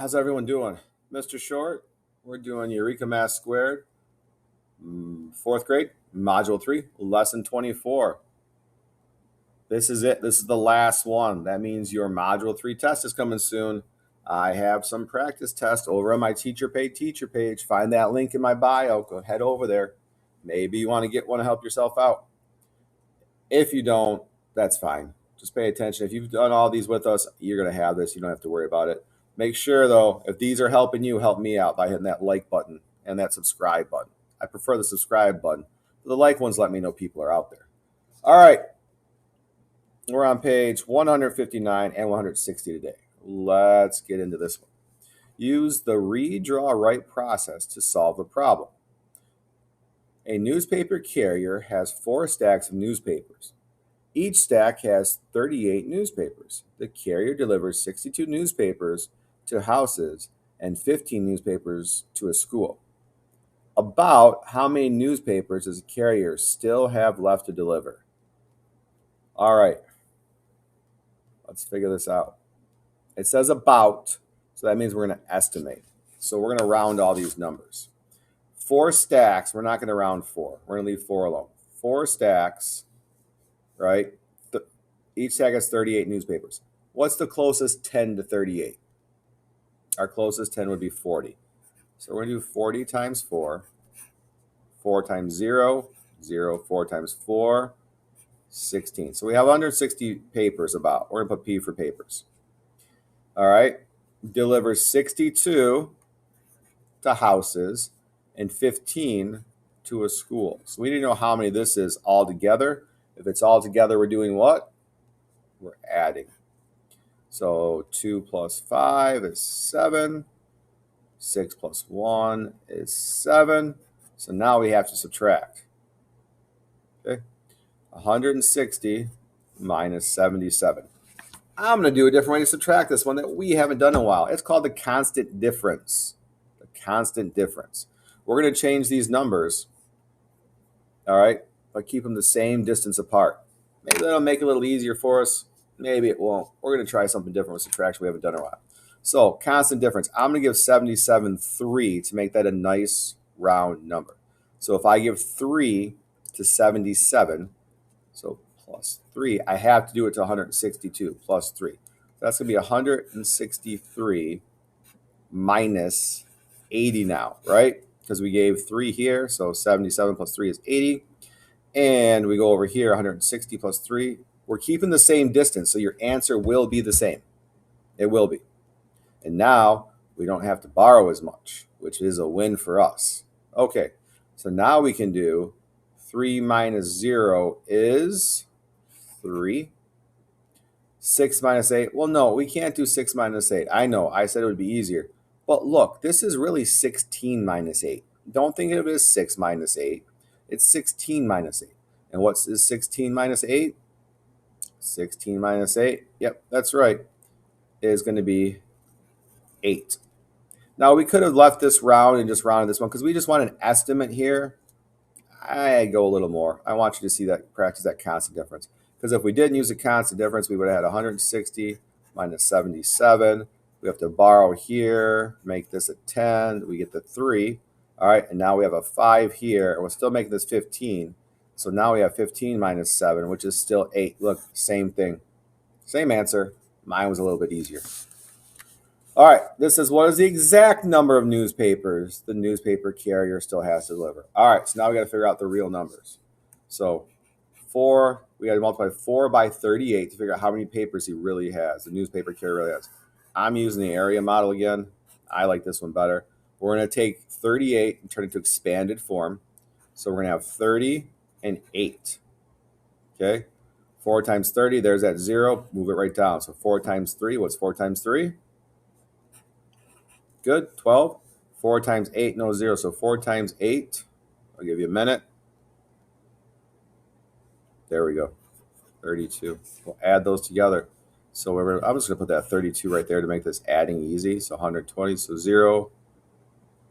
How's everyone doing? Mr. Short, we're doing Eureka Math Squared, fourth grade, Module 3, Lesson 24. This is it. This is the last one. That means your Module 3 test is coming soon. I have some practice tests over on my teacher page. Find that link in my bio. Go head over there. Maybe you want to get one to help yourself out. If you don't, that's fine. Just pay attention. If you've done all these with us, you're going to have this. You don't have to worry about it. Make sure, though, if these are helping you, help me out by hitting that like button and that subscribe button. I prefer the subscribe button. The like ones let me know people are out there. All right. We're on page 159 and 160 today. Let's get into this one. Use the redraw right process to solve the problem. A newspaper carrier has 4 stacks of newspapers. Each stack has 38 newspapers. The carrier delivers 62 newspapers to houses and 15 newspapers to a school. About how many newspapers does the carrier still have left to deliver? All right, let's figure this out. It says about, so that means we're going to estimate. So we're going to round all these numbers. 4 stacks, we're not going to round 4. We're going to leave 4 alone. 4 stacks, right? Each stack has 38 newspapers. What's the closest 10 to 38? Our closest 10 would be 40. So we're going to do 40 times 4. 4 times 0, 0. 4 times 4, 16. So we have 160 papers about. We're going to put P for papers. All right. Delivers 62 to houses and 15 to a school. So we didn't know how many this is all together. If it's all together, we're doing what? We're adding. So 2 plus 5 is 7. 6 plus 1 is 7. So now we have to subtract. Okay. 160 minus 77. I'm going to do a different way to subtract this one that we haven't done in a while. It's called the constant difference. The constant difference. We're going to change these numbers, all right, but keep them the same distance apart. Maybe that'll make it a little easier for us. Maybe it won't. We're going to try something different with subtraction we haven't done in a while. So constant difference. I'm going to give 77 3 to make that a nice round number. So if I give 3 to 77, so plus 3, I have to do it to 162 plus 3. That's going to be 163 minus 80 now, right? Because we gave 3 here, so 77 plus 3 is 80. And we go over here, 160 plus 3. We're keeping the same distance, so your answer will be the same. It will be. And now we don't have to borrow as much, which is a win for us. Okay, so now we can do 3 minus 0 is 3. 6 minus 8. Well, no, we can't do 6 minus 8. I know, I said it would be easier. But look, this is really 16 minus 8. Don't think of it as 6 minus 8. It's 16 minus 8. And what is 16 minus 8? 16 minus 8, yep, that's right, is going to be 8. Now, we could have left this round and just rounded this one because we just want an estimate here. I go a little more. I want you to see that, practice that constant difference. Because if we didn't use a constant difference, we would have had 160 minus 77. We have to borrow here, make this a 10. We get the 3. All right, and now we have a 5 here, and we're still making this 15. So now we have 15 minus 7, which is still 8. Look, same thing. Same answer. Mine was a little bit easier. All right, this is what is the exact number of newspapers the newspaper carrier still has to deliver. All right, so now we got to figure out the real numbers. So 4, we got to multiply 4 by 38 to figure out how many papers he really has, the newspaper carrier really has. I'm using the area model again. I like this one better. We're going to take 38 and turn it to expanded form. So we're going to have 30 and 8. Okay, 4 times 30, there's that 0. Move it right down. So 4 times 3, what's 4 times 3? Good, 12. 4 times 8, no 0. So 4 times 8, I'll give you a minute. There we go, 32. We'll add those together. So I'm just going to put that 32 right there to make this adding easy. So 120, so 0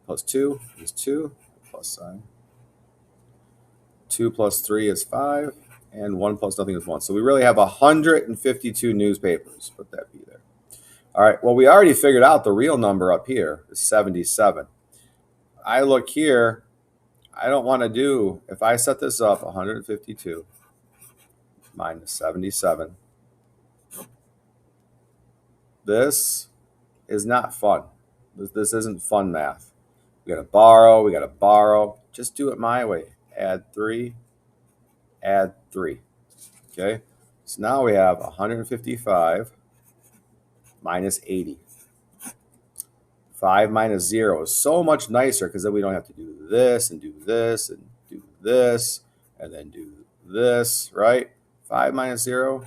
plus 2 is 2, plus sign. 2 plus 3 is 5, and 1 plus nothing is 1. So we really have 152 newspapers. Put that B there. All right, well, we already figured out the real number up here is 77. I look here, I don't want to do, if I set this up 152 minus 77, this is not fun. This isn't fun math. We got to borrow, we got to borrow. Just do it my way. Add 3, add 3. Okay, so now we have 155 minus 80. 5 minus 0 is so much nicer because then we don't have to do this and do this and do this and then do this, right? 5 minus 0,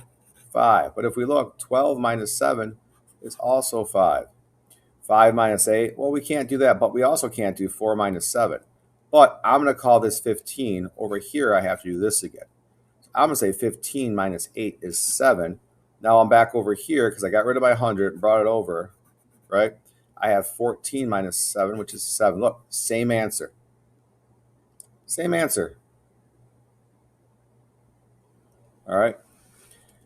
5. But if we look, 12 minus 7 is also 5. 5 minus 8, well, we can't do that, but we also can't do 4 minus 7. But I'm going to call this 15. Over here, I have to do this again. So I'm going to say 15 minus 8 is 7. Now I'm back over here because I got rid of my 100 and brought it over, right? I have 14 minus 7, which is 7. Look, same answer. Same answer. All right.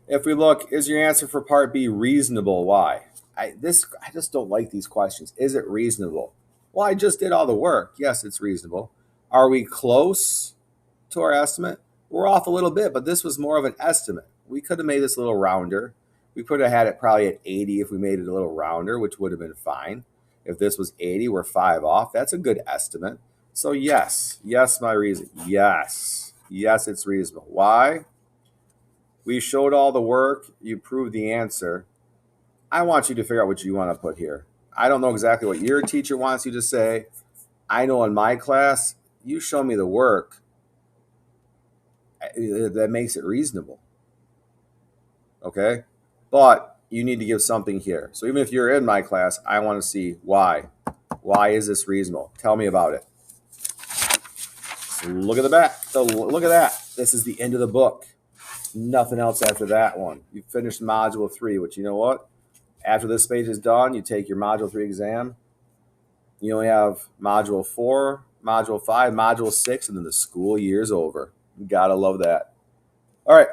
If we look, is your answer for part B reasonable? Why? I just don't like these questions. Is it reasonable? Well, I just did all the work. Yes, it's reasonable. Are we close to our estimate? We're off a little bit, but this was more of an estimate. We could have made this a little rounder. We could have had it probably at 80 if we made it a little rounder, which would have been fine. If this was 80, we're 5 off. That's a good estimate. So yes, my reason. Yes, it's reasonable. Why? We showed all the work. You proved the answer. I want you to figure out what you want to put here. I don't know exactly what your teacher wants you to say. I know in my class, you show me the work that makes it reasonable. Okay? But you need to give something here. So even if you're in my class, I want to see why. Why is this reasonable? Tell me about it. So look at the back. So look at that. This is the end of the book. Nothing else after that one. You finished Module 3, which you know what? After this page is done, you take your Module 3 exam. You only have Module 4, Module 5, Module 6, and then the school year's over. You gotta love that. All right.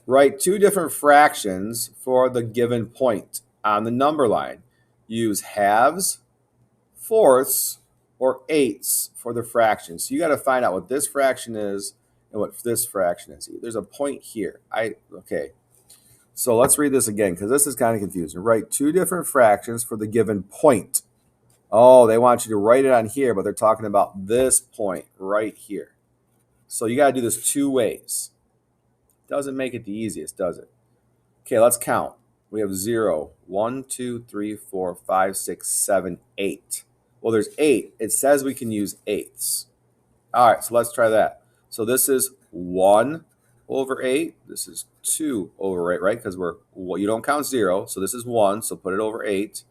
Write 2 different fractions for the given point on the number line. Use halves, fourths, or eighths for the fractions. So you got to find out what this fraction is and what this fraction is. There's a point here. Okay. So let's read this again because this is kind of confusing. Write 2 different fractions for the given point. Oh, they want you to write it on here, but they're talking about this point right here. So you got to do this 2 ways. Doesn't make it the easiest, does it? Okay, let's count. We have 0, 1, 2, 3, 4, 5, 6, 7, 8. Well, there's 8. It says we can use eighths. All right, so let's try that. So this is 1 over 8. This is 2 over 8, right? Because you don't count 0. So this is 1, so put it over 8.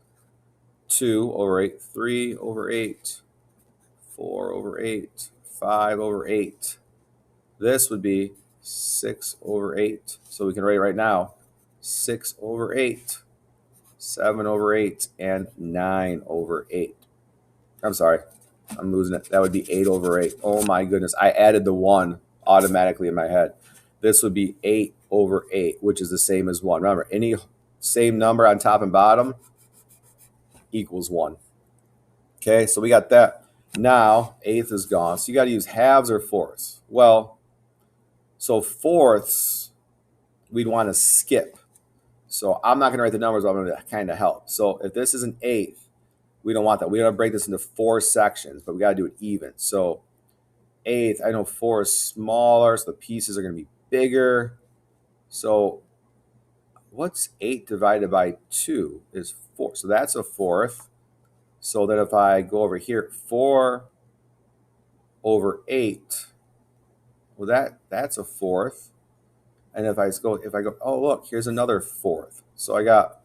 2 over 8, 3 over 8, 4 over 8, 5 over 8. This would be 6 over 8. So we can write right now 6 over 8, 7 over 8, and 9 over 8. I'm sorry. I'm losing it. That would be 8 over 8. Oh my goodness. I added the 1 automatically in my head. This would be 8 over 8, which is the same as 1. Remember, any same number on top and bottom equals 1. Okay, so we got that. Now, eighth is gone. So you got to use halves or fourths. Well, so fourths, we'd want to skip. So I'm not going to write the numbers. I'm going to kind of help. So if this is an eighth, we don't want that. We got to break this into 4 sections, but we got to do it even. So eighth, I know 4 is smaller, so the pieces are going to be bigger. So what's 8 divided by 2 is 4. So that's a fourth. So that if I go over here, 4 over 8, well, that's a fourth. And if I go, oh, look, here's another fourth. So I got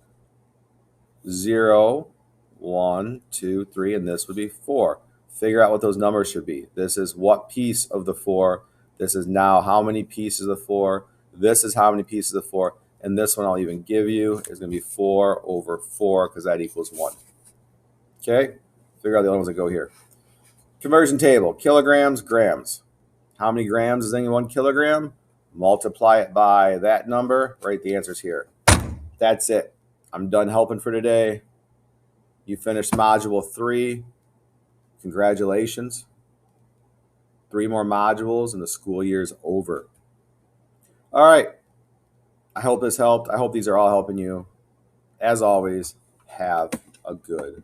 0, 1, 2, 3, and this would be 4. Figure out what those numbers should be. This is what piece of the 4. This is now how many pieces of 4. This is how many pieces of 4. And this one I'll even give you is going to be 4 over 4 because that equals 1. Okay? Figure out the other ones that go here. Conversion table. Kilograms, grams. How many grams is in 1 kilogram? Multiply it by that number. Right? The answer's here. That's it. I'm done helping for today. You finished Module 3. Congratulations. 3 more modules and the school year's over. All right. I hope this helped. I hope these are all helping you. As always, have a good